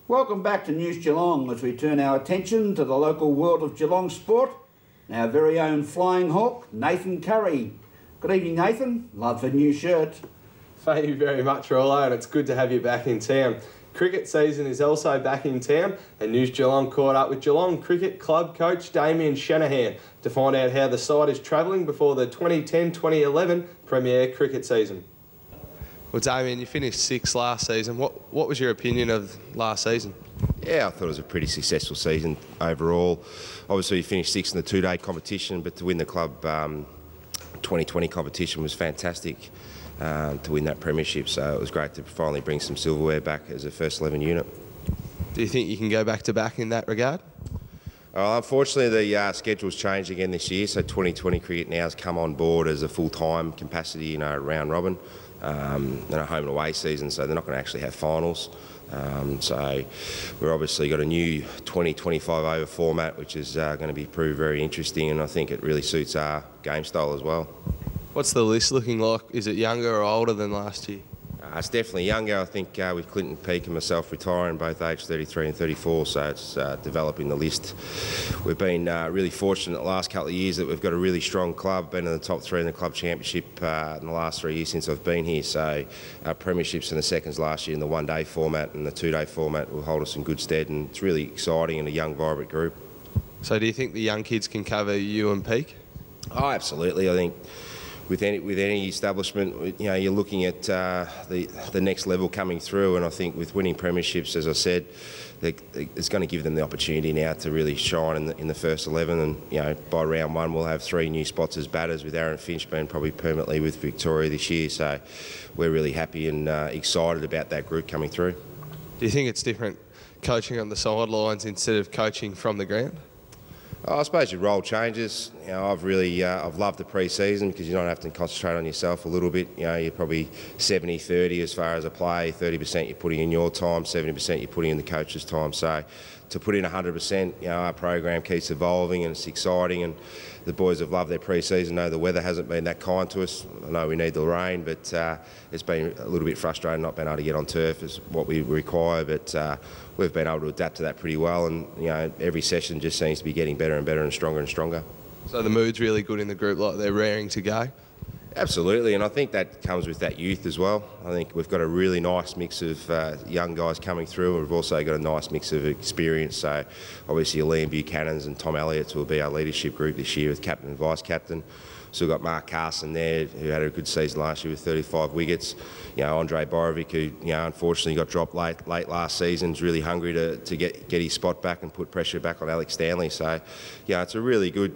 Welcome back to News Geelong as we turn our attention to the local world of Geelong sport and our very own flying hawk, Nathan Curry. Good evening, Nathan. Love a new shirt. Thank you very much, Rollo, and it's good to have you back in town. Cricket season is also back in town, and News Geelong caught up with Geelong Cricket Club coach Damien Shanahan to find out how the side is travelling before the 2010-2011 Premier Cricket season. Well, Damien, you finished 6th last season. What was your opinion of last season? Yeah, I thought it was a pretty successful season overall. Obviously, you finished 6th in the two-day competition, but to win the club 2020 competition was fantastic. To win that premiership, so it was great to finally bring some silverware back as a first 11 unit. Do you think you can go back to back in that regard? Unfortunately, the schedule's changed again this year, so 2020 cricket now has come on board as a full-time capacity, round robin, and a home and away season, so they're not going to actually have finals. So we've obviously got a new 20-25 over format, which is going to be proved very interesting, and I think it really suits our game style as well. What's the list looking like? Is it younger or older than last year? It's definitely younger. I think with Clinton Peake and myself retiring, both aged 33 and 34, so it's developing the list. We've been really fortunate the last couple of years that we've got a really strong club, been in the top 3 in the club championship in the last 3 years since I've been here. So our premierships and the seconds last year in the one-day format and the two-day format will hold us in good stead, and it's really exciting and a young, vibrant group. So do you think the young kids can cover you and Peake? Oh, absolutely. I think with any establishment, you're looking at the next level coming through, and I think with winning premierships, as I said, it's going to give them the opportunity now to really shine in the first 11. And by round 1, we'll have 3 new spots as batters, with Aaron Finch being probably permanently with Victoria this year. So we're really happy and excited about that group coming through. Do you think it's different coaching on the sidelines instead of coaching from the ground? I suppose your role changes. I've loved the pre-season because you don't have to concentrate on yourself a little bit. You're probably 70-30 as far as a play. 30% you're putting in your time, 70% you're putting in the coach's time. So to put in 100%, our program keeps evolving and it's exciting. And the boys have loved their pre-season. I know the weather hasn't been that kind to us. I know we need the rain, but it's been a little bit frustrating not being able to get on turf is what we require. But we've been able to adapt to that pretty well, and every session just seems to be getting better and better and stronger. So the mood's really good in the group, like they're raring to go? Absolutely, and I think that comes with that youth as well. I think we've got a really nice mix of young guys coming through, and we've also got a nice mix of experience. So obviously Liam Buchanan's and Tom Elliott's will be our leadership group this year with captain and vice-captain. So we've got Mark Carson there, who had a good season last year with 35 wickets. Andre Borovic, who unfortunately got dropped late last season, is really hungry to get his spot back and put pressure back on Alex Stanley. So it's a really good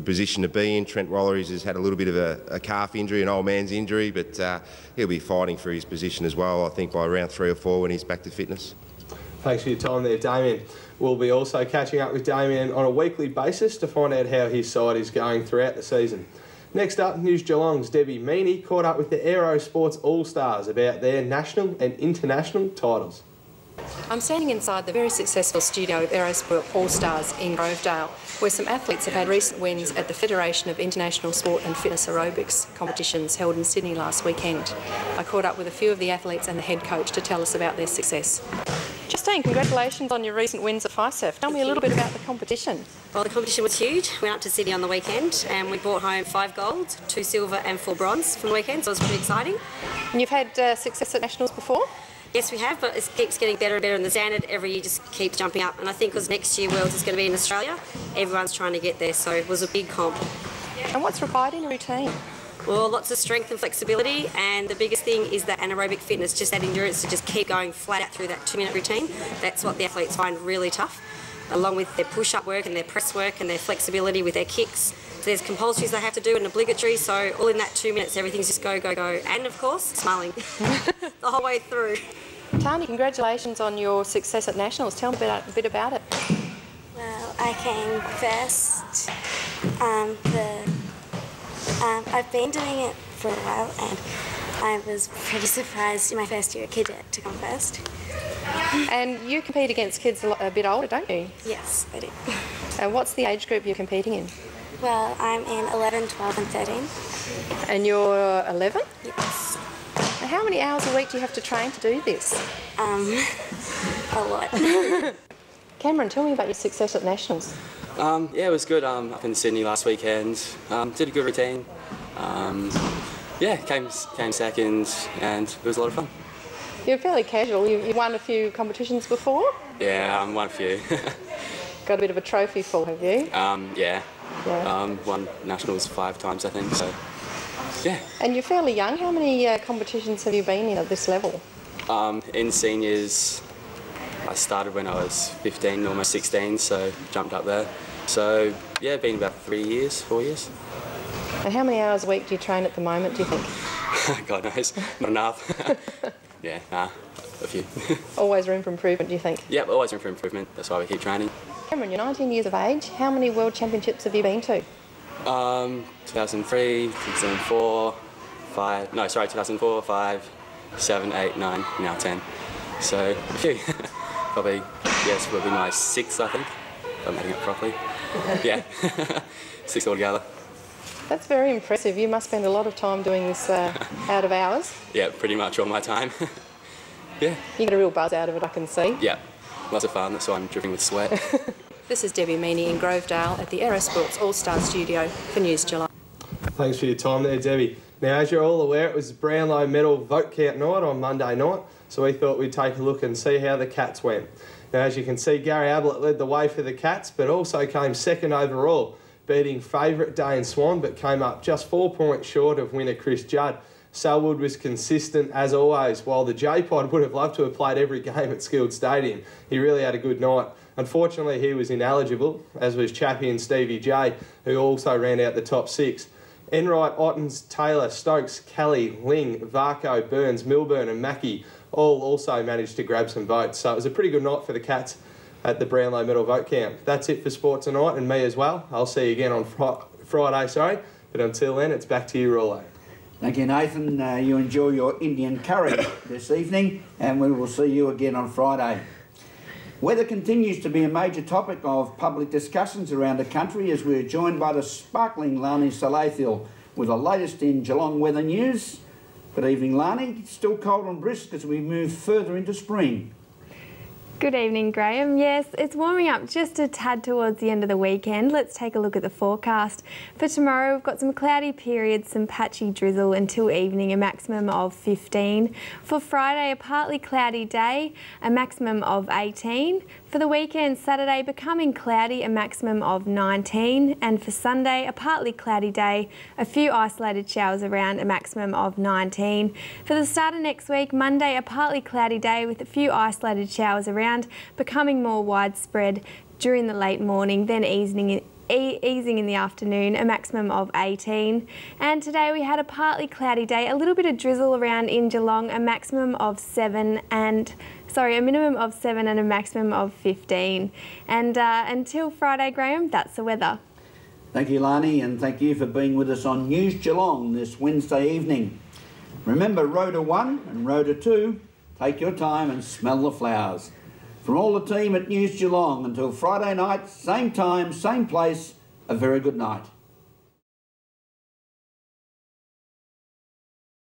position to be in. Trent Rolleries has had a little bit of a calf injury, an old man's injury, but he'll be fighting for his position as well, I think, by round 3 or 4 when he's back to fitness. Thanks for your time there, Damien. We'll be also catching up with Damien on a weekly basis to find out how his side is going throughout the season. Next up, News Geelong's Debbie Meaney caught up with the Aerosport's Allstars about their national and international titles. I'm standing inside the very successful studio of Aerosport Allstars in Grovedale, where some athletes have had recent wins at the Federation of International Sport and Fitness Aerobics competitions held in Sydney last weekend. I caught up with a few of the athletes and the head coach to tell us about their success. Justine, congratulations on your recent wins at FISAF. Tell me a little bit about the competition. Well, the competition was huge. We went up to Sydney on the weekend and we brought home 5 gold, 2 silver and 4 bronze from the weekend, so it was pretty exciting. And you've had success at nationals before? Yes, we have, but it keeps getting better and better, and the standard every year just keeps jumping up. And I think because next year Worlds is going to be in Australia, everyone's trying to get there, so it was a big comp. And what's required in a routine? Well, lots of strength and flexibility, and the biggest thing is that anaerobic fitness, just that endurance to just keep going flat out through that 2-minute routine. That's what the athletes find really tough, along with their push-up work and their press work and their flexibility with their kicks. So there's compulsories they have to do and obligatory, so all in that 2 minutes, everything's just go, go, go. And of course, smiling the whole way through. Tahnee, congratulations on your success at Nationals. Tell me a bit about it. Well, I came first. I've been doing it for a while, and I was pretty surprised in my first year at Cadet to come first. And you compete against kids a bit older, don't you? Yes, I do. What's the age group you're competing in? Well, I'm in 11, 12 and 13. And you're 11? Yes. how many hours a week do you have to train to do this? A lot. Cameron, tell me about your success at Nationals. Yeah, it was good. Up in Sydney last weekend. Did a good routine. Yeah, came second, and it was a lot of fun. You're fairly casual. You've won a few competitions before? Yeah, won a few. Got a bit of a trophy full, have you? Yeah. Won Nationals 5 times, I think, so yeah. And you're fairly young. How many competitions have you been in at this level? In seniors, I started when I was 15, almost 16, so jumped up there. So yeah, been about 4 years. And how many hours a week do you train at the moment, do you think? God knows, not enough. Yeah, a few. Always room for improvement, do you think? Yep, always room for improvement. That's why we keep training. Cameron, you're 19 years of age. How many World Championships have you been to? 2003, 2004, 2004, 5, 7, 8, 9, now 10. So, a few. Probably, yes, will be my 6th, I think, if I'm adding it properly. Yeah, 6 altogether. That's very impressive. You must spend a lot of time doing this out of hours. Yeah, pretty much all my time. Yeah. You get a real buzz out of it, I can see. Yeah, lots of fun. That's why I'm dripping with sweat. This is Debbie Meaney in Grovedale at the Aerosport's Allstars studio for News July. Thanks for your time there, Debbie. Now, as you're all aware, it was Brownlow medal vote count night on Monday night, so we thought we'd take a look and see how the Cats went. Now, as you can see, Gary Ablett led the way for the Cats, but also came second overall, beating favourite Dane Swan, but came up just 4 points short of winner Chris Judd. Selwood was consistent as always, while the J-Pod would have loved to have played every game at Skilled Stadium. He really had a good night. Unfortunately, he was ineligible, as was Chappie and Stevie J, who also ran out the top 6. Enright, Ottens, Taylor, Stokes, Kelly, Ling, Varco, Burns, Milburn and Mackie all also managed to grab some votes. So it was a pretty good night for the Cats at the Brownlow medal vote count. That's it for sport tonight, and me as well. I'll see you again on Friday, but until then, it's back to you, Rollo. Thank you, Nathan. You enjoy your Indian curry this evening, and we will see you again on Friday. Weather continues to be a major topic of public discussions around the country as we're joined by the sparkling Lani Salathiel with the latest in Geelong weather news. Good evening, Lani. It's still cold and brisk as we move further into spring. Good evening, Graham. Yes, it's warming up just a tad towards the end of the weekend. Let's take a look at the forecast. For tomorrow, we've got some cloudy periods, some patchy drizzle until evening, a maximum of 15. For Friday, a partly cloudy day, a maximum of 18. For the weekend, Saturday becoming cloudy, a maximum of 19. And for Sunday, a partly cloudy day, a few isolated showers around, a maximum of 19. For the start of next week, Monday, a partly cloudy day with a few isolated showers around, becoming more widespread during the late morning, then easing in the afternoon, a maximum of 18. And today we had a partly cloudy day, a little bit of drizzle around in Geelong, a minimum of 7 and a maximum of 15. And until Friday, Graham, that's the weather. Thank you, Lani, and thank you for being with us on News Geelong this Wednesday evening. Remember, Rota 1 and Rota 2, take your time and smell the flowers. From all the team at News Geelong, until Friday night, same time, same place, a very good night.